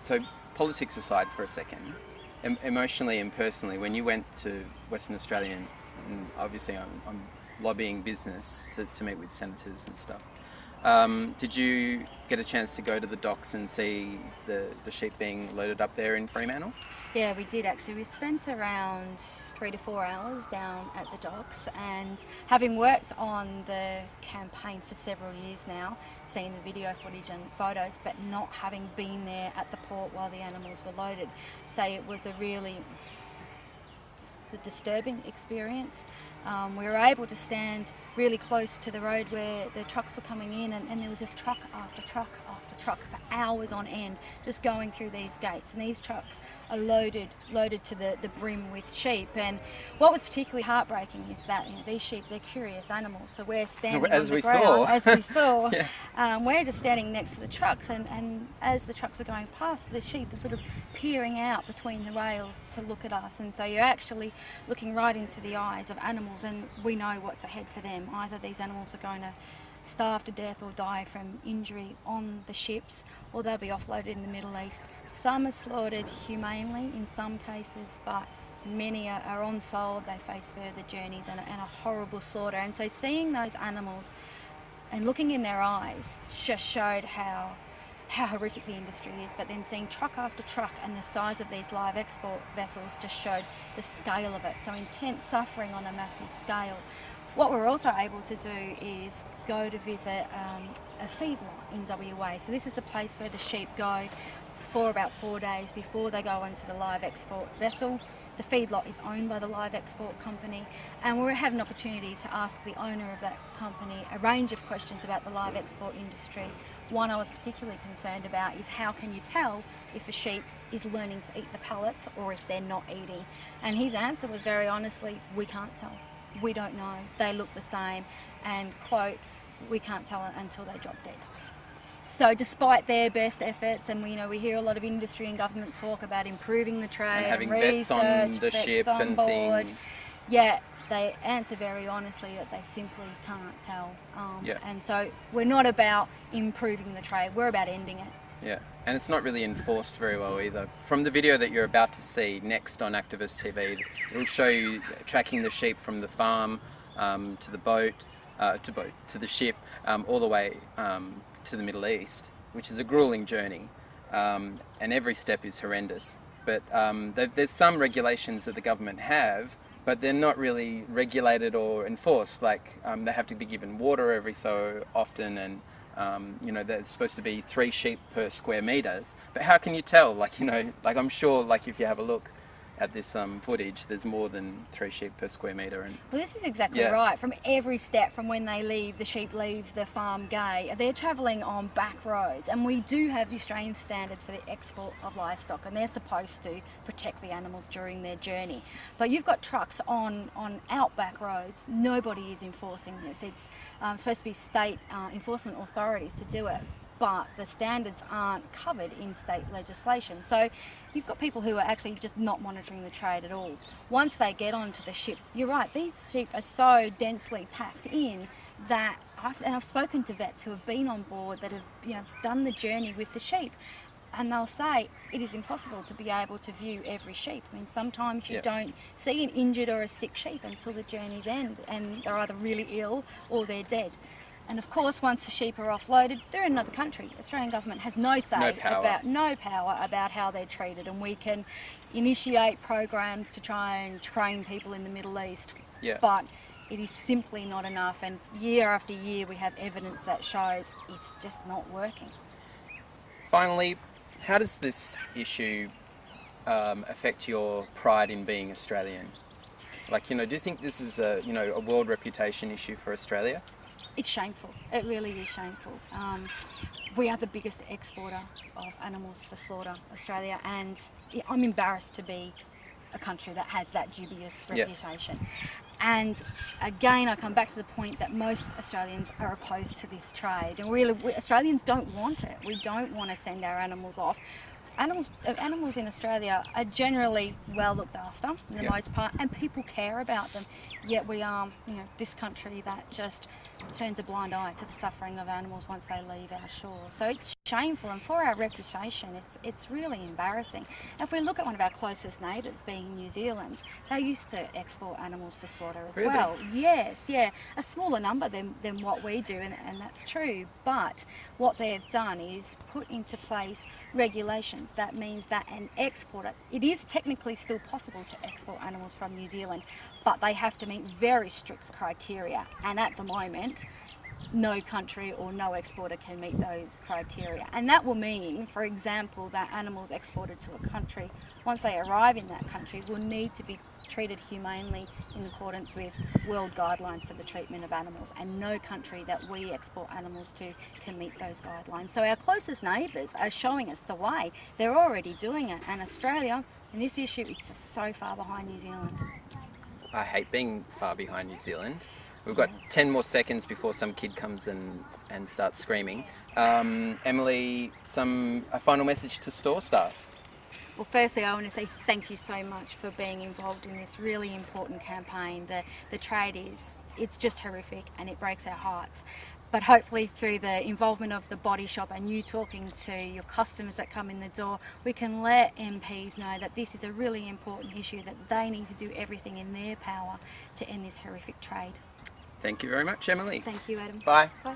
So politics aside for a second, emotionally and personally, when you went to Western Australia, and obviously I'm lobbying business to meet with senators and stuff, did you get a chance to go to the docks and see the sheep being loaded up there in Fremantle? Yeah, we did actually. We spent around 3 to 4 hours down at the docks, and having worked on the campaign for several years now, seeing the video footage and photos, but not having been there at the port while the animals were loaded, it was a really disturbing experience. We were able to stand really close to the road where the trucks were coming in, and there was just truck after truck after truck for hours on end just going through these gates, and these trucks are loaded to the brim with sheep. And what was particularly heartbreaking is that these sheep, they're curious animals, so we're standing as on the we ground saw. as we saw. Yeah. We're just standing next to the trucks, and as the trucks are going past, the sheep are sort of peering out between the rails to look at us, and so you're actually looking right into the eyes of animals, and we know what's ahead for them. Either these animals are going to starve to death or die from injury on the ships, or they'll be offloaded in the Middle East. Some are slaughtered humanely in some cases, but many are on-sold. They face further journeys and a horrible slaughter. And so seeing those animals and looking in their eyes just showed how horrific the industry is, but then seeing truck after truck and the size of these live export vessels just showed the scale of it. So intense suffering on a massive scale. What we're also able to do is go to visit a feedlot in WA. So this is a place where the sheep go for about 4 days before they go onto the live export vessel. The feedlot is owned by the live export company, and we have an opportunity to ask the owner of that company a range of questions about the live export industry. One I was particularly concerned about is how can you tell if a sheep is learning to eat the pellets or if they're not eating? And his answer was very honestly, we can't tell. We don't know. They look the same, and quote, we can't tell until they drop dead. So despite their best efforts, and we hear a lot of industry and government talk about improving the trade And having and vets research, on the vets ship on and board, things. yeah, they answer very honestly that they simply can't tell. And so we're not about improving the trade, we're about ending it. Yeah, and it's not really enforced very well either. From the video that you're about to see next on Activist TV, it'll show you tracking the sheep from the farm to the boat, to the ship, all the way to the Middle East, which is a grueling journey, and every step is horrendous. But there's some regulations that the government have, but they're not really regulated or enforced. Like they have to be given water every so often, and there's supposed to be 3 sheep per square meters. But how can you tell? Like I'm sure, if you have a look at this footage, there's more than 3 sheep per square meter. And well, this is exactly right. From every step, from when the sheep leave the farm gate, they're travelling on back roads, and we do have the Australian standards for the export of livestock, and they're supposed to protect the animals during their journey. But you've got trucks on outback roads. Nobody is enforcing this. It's supposed to be state enforcement authorities to do it, but the standards aren't covered in state legislation. So you've got people who are actually just not monitoring the trade at all. Once they get onto the ship, you're right, these sheep are so densely packed in that I've spoken to vets who have been on board that have done the journey with the sheep, and they'll say it is impossible to be able to view every sheep. I mean, sometimes you don't see an injured or a sick sheep until the journey's end, and they're either really ill or they're dead. And of course, once the sheep are offloaded, they're in another country. The Australian government has no power about how they're treated, and we can initiate programs to try and train people in the Middle East. Yeah. But it is simply not enough, and year after year we have evidence that shows it's just not working. Finally, how does this issue affect your pride in being Australian? Do you think this is a world reputation issue for Australia? It's shameful. It really is shameful. We are the biggest exporter of animals for slaughter, Australia, and I'm embarrassed to be a country that has that dubious reputation. And again, I come back to the point that most Australians are opposed to this trade, and really, Australians don't want it. We don't want to send our animals off. Animals in Australia are generally well looked after for the most part, and people care about them. Yet we are, this country that just turns a blind eye to the suffering of animals once they leave our shore. So it's shameful, and for our reputation it's really embarrassing. If we look at one of our closest neighbours, being New Zealand, they used to export animals for slaughter as Really? well. Yes, yeah, a smaller number than what we do, and that's true, but what they've done is put into place regulations. That means that an exporter, it is technically still possible to export animals from New Zealand, but they have to meet very strict criteria, and at the moment no country or no exporter can meet those criteria. And that will mean, for example, that animals exported to a country, once they arrive in that country, will need to be treated humanely in accordance with world guidelines for the treatment of animals, and no country that we export animals to can meet those guidelines. So our closest neighbours are showing us the way. They're already doing it, and Australia in this issue is just so far behind New Zealand. I hate being far behind New Zealand. We've got 10 more seconds before some kid comes and starts screaming. Emily, a final message to store staff? Well, firstly, I want to say thank you so much for being involved in this really important campaign. The trade it's just horrific, and it breaks our hearts. But hopefully through the involvement of the Body Shop and you talking to your customers that come in the door, we can let MPs know that this is a really important issue, that they need to do everything in their power to end this horrific trade. Thank you very much, Emily. Thank you, Adam. Bye. Bye.